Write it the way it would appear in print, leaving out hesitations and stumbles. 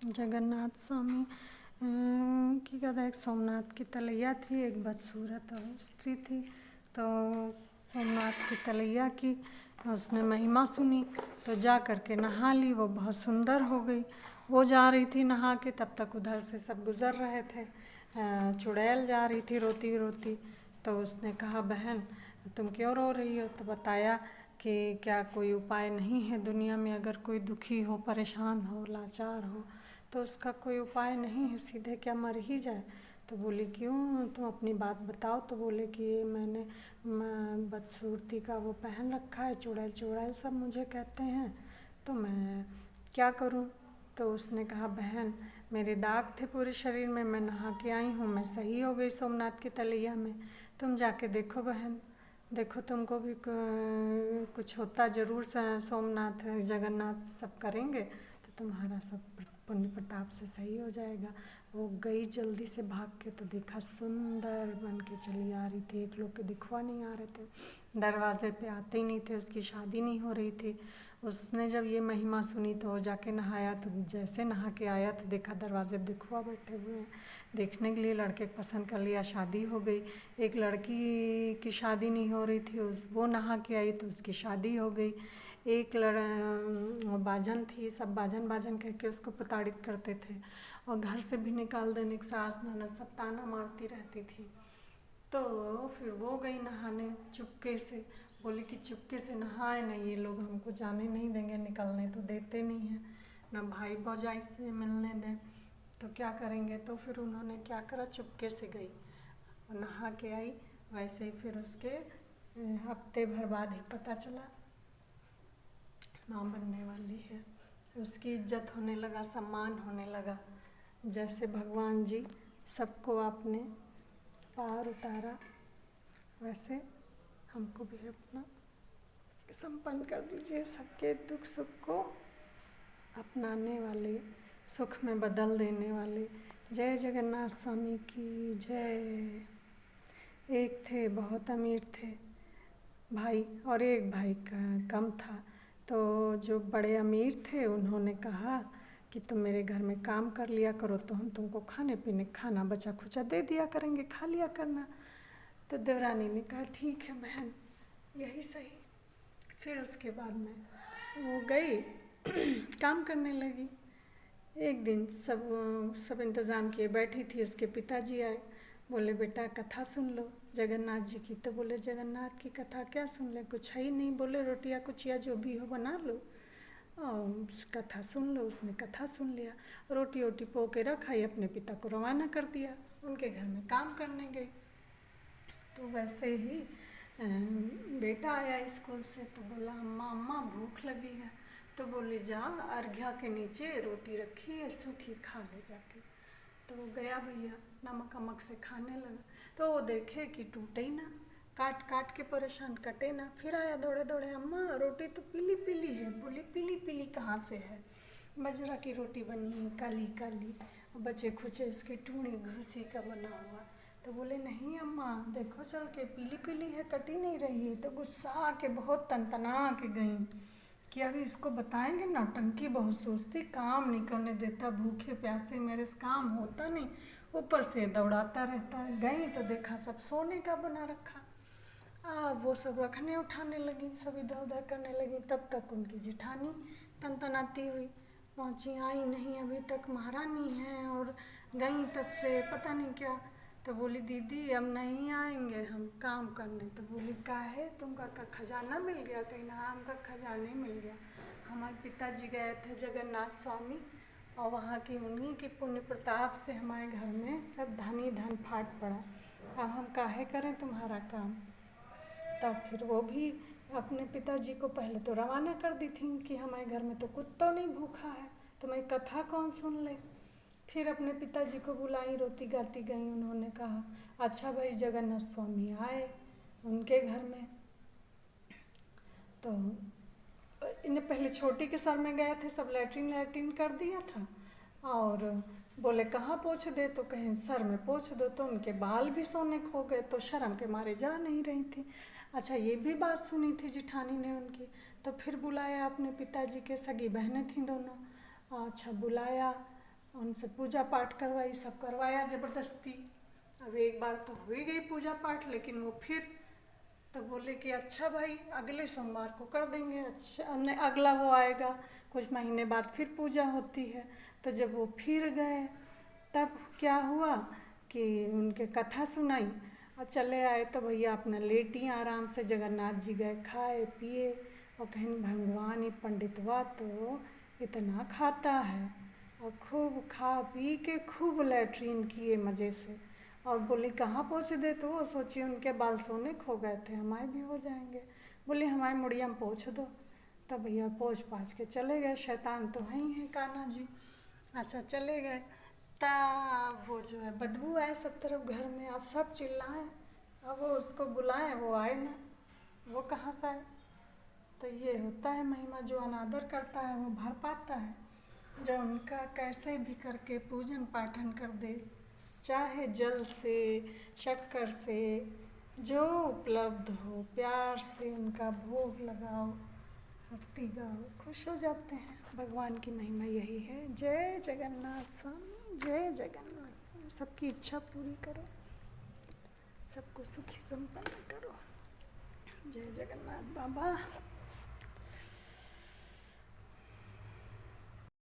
जगन्नाथ स्वामी की कहता है, एक सोमनाथ की तलैया थी, एक बदसूरत और स्त्री थी। तो सोमनाथ की तलैया की उसने महिमा सुनी तो जा कर के नहा ली। वो बहुत सुंदर हो गई। वो जा रही थी नहा के, तब तक उधर से सब गुज़र रहे थे। चुड़ैल जा रही थी रोती रोती। तो उसने कहा, बहन तुम क्यों रो रही हो? तो बताया कि क्या कोई उपाय नहीं है दुनिया में? अगर कोई दुखी हो, परेशान हो, लाचार हो तो उसका कोई उपाय नहीं है, सीधे क्या मर ही जाए। तो बोली, क्यों, तुम अपनी बात बताओ। तो बोले कि मैंने बदसूरती का वो पहन रखा है, चुड़ैल चुड़ैल सब मुझे कहते हैं, तो मैं क्या करूं? तो उसने कहा, बहन मेरे दाग थे पूरे शरीर में, मैं नहा के आई हूँ, मैं सही हो गई सोमनाथ की तलैया में। तुम जाके देखो बहन, देखो तुमको भी कुछ होता ज़रूर। सोमनाथ जगन्नाथ सब करेंगे तो तुम्हारा सब पुण्य प्रताप से सही हो जाएगा। वो गई जल्दी से भाग के, तो देखा सुंदर बन के चली आ रही थी। एक लोग के दिखवा नहीं आ रहे थे, दरवाजे पे आते ही नहीं थे, उसकी शादी नहीं हो रही थी। उसने जब ये महिमा सुनी तो वो जाके नहाया, तो जैसे नहा के आया तो देखा दरवाजे पे दिखवा बैठे हुए हैं। देखने के लिए लड़के को पसंद कर लिया, शादी हो गई। एक लड़की की शादी नहीं हो रही थी, वो नहा के आई तो उसकी शादी हो गई। एक बाजन थी, सब बाजन बाजन कह के उसको प्रताड़ित करते थे और घर से भी निकाल देने की सास ननद सब ताना मारती रहती थी। तो फिर वो गई नहाने चुपके से। बोली कि चुपके से नहाए ना, ये लोग हमको जाने नहीं देंगे, निकलने तो देते नहीं हैं, ना भाई भौजाई से मिलने दें, तो क्या करेंगे। तो फिर उन्होंने क्या करा, चुपके से गई और नहा के आई। वैसे ही फिर उसके हफ्ते भर बाद ही पता चला माँ बनने वाली है। उसकी इज्जत होने लगा, सम्मान होने लगा। जैसे भगवान जी सबको आपने पार उतारा, वैसे हमको भी अपना संपन्न कर दीजिए। सबके दुख सुख को अपनाने वाले, सुख में बदल देने वाले। जय जगन्नाथ स्वामी की जय। एक थे, बहुत अमीर थे भाई, और एक भाई का कम था। तो जो बड़े अमीर थे उन्होंने कहा कि तुम मेरे घर में काम कर लिया करो, तो हम तुमको खाने पीने खाना बचा खुचा दे दिया करेंगे, खा लिया करना। तो देवरानी ने कहा, ठीक है बहन, यही सही। फिर उसके बाद में वो गई काम करने लगी। एक दिन सब इंतज़ाम किए बैठी थी, उसके पिताजी आए। बोले, बेटा कथा सुन लो जगन्नाथ जी की। तो बोले, जगन्नाथ की कथा क्या सुन ले, कुछ है ही नहीं। बोले, रोटियाँ कुचिया जो भी हो बना लो और कथा सुन लो। उसने कथा सुन लिया, रोटी वोटी पो के रखाई, अपने पिता को रवाना कर दिया, उनके घर में काम करने गई। तो वैसे ही बेटा आया स्कूल से, तो बोला, अम्मा अम्मा भूख लगी है। तो बोली, जा अर्घ्या के नीचे रोटी रखी है सूखी, खा ले जाके। तो वो गया भैया, नमक अमक से खाने लगा। तो वो देखे कि टूटे ही ना, काट काट के परेशान, कटे ना। फिर आया दौड़े दौड़े, अम्मा रोटी तो पीली पीली है। बोली, पीली पीली कहाँ से है, बजरा की रोटी बनी है काली काली, बचे खुचे उसकी टूणी घुसी का बना हुआ। तो बोले, नहीं अम्मा देखो चल के, पीली पीली है, कटी नहीं रही है। तो गुस्सा आके बहुत तनतना के गई कि अभी इसको बताएंगे, नौटंकी बहुत सोचती, काम नहीं करने देता, भूखे प्यासे मेरे से काम होता नहीं, ऊपर से दौड़ाता रहता है। गई तो देखा सब सोने का बना रखा। वो सब रखने उठाने लगी, सब इधर उधर करने लगी। तब तक उनकी जेठानी तनतनाती हुई पहुँची, आई नहीं अभी तक, महारानी हैं और गई तब से पता नहीं क्या। तो बोली, दीदी अब नहीं आएंगे हम काम करने। तो बोली, काहे, तुमका का खजाना मिल गया कहीं? ना, हमका खजाने मिल गया। हमारे पिताजी गए थे जगन्नाथ स्वामी और वहाँ की उन्हीं की पुण्य प्रताप से हमारे घर में सब धन ही धन फाट पड़ा। अब हम काहे करें तुम्हारा काम। तब फिर वो भी अपने पिताजी को पहले तो रवाना कर दी थी कि हमारे घर में तो कुत्ता नहीं भूखा है, तो मैं कथा कौन सुन ले। फिर अपने पिताजी को बुलाई, रोती गाती गई। उन्होंने कहा, अच्छा भाई जगन्नाथ स्वामी आए उनके घर में। तो इन्हें पहले छोटी के सर में गए थे, सब लैट्रिन लैट्रिन कर दिया था और बोले, कहाँ पोंछ दे, तो कहीं सर में पोंछ दो। तो उनके बाल भी सोने खो गए, तो शर्म के मारे जा नहीं रही थी। अच्छा, ये भी बात सुनी थी जिठानी ने उनकी। तो फिर बुलाया अपने पिताजी के, सगी बहनें थीं दोनों। अच्छा बुलाया उनसे पूजा पाठ करवाई, सब करवाया ज़बरदस्ती। अब एक बार तो हो ही गई पूजा पाठ, लेकिन वो फिर तो बोले कि अच्छा भाई अगले सोमवार को कर देंगे। अच्छा नहीं, अगला वो आएगा, कुछ महीने बाद फिर पूजा होती है। तो जब वो फिर गए तब क्या हुआ कि उनके कथा सुनाई और चले आए। तो भैया अपना लेटी आराम से, जगन्नाथ जी गए, खाए पिए और कहीं भगवान, ये पंडितवा तो इतना खाता है और खूब खा पी के खूब लैट्रीन किए मज़े से। और बोली कहाँ पहुँच दे, तो वो सोचिए उनके बाल सोने खो गए थे, हमारे भी हो जाएंगे। बोली हमारे मुड़िया में पोंछ दो। तब भैया पोंछ पाछ के चले गए, शैतान तो है ही है कान्हा जी। अच्छा चले गए, तब वो जो है बदबू आए सब तरफ घर में, अब सब चिल्लाएं, अब वो उसको बुलाएं, वो आए ना, वो कहाँ से आए। तो ये होता है महिमा, जो अनादर करता है वो भर पाता है। जो उनका कैसे भी करके पूजन पाठन कर दे, चाहे जल से, शक्कर से, जो उपलब्ध हो, प्यार से उनका भोग लगाओ, भक्ति गाओ, खुश हो जाते हैं। भगवान की महिमा यही है। जय जगन्नाथ स्वामी, जय जगन्नाथ स्वामी। सबकी इच्छा पूरी करो, सबको सुखी संपन्न करो। जय जगन्नाथ बाबा।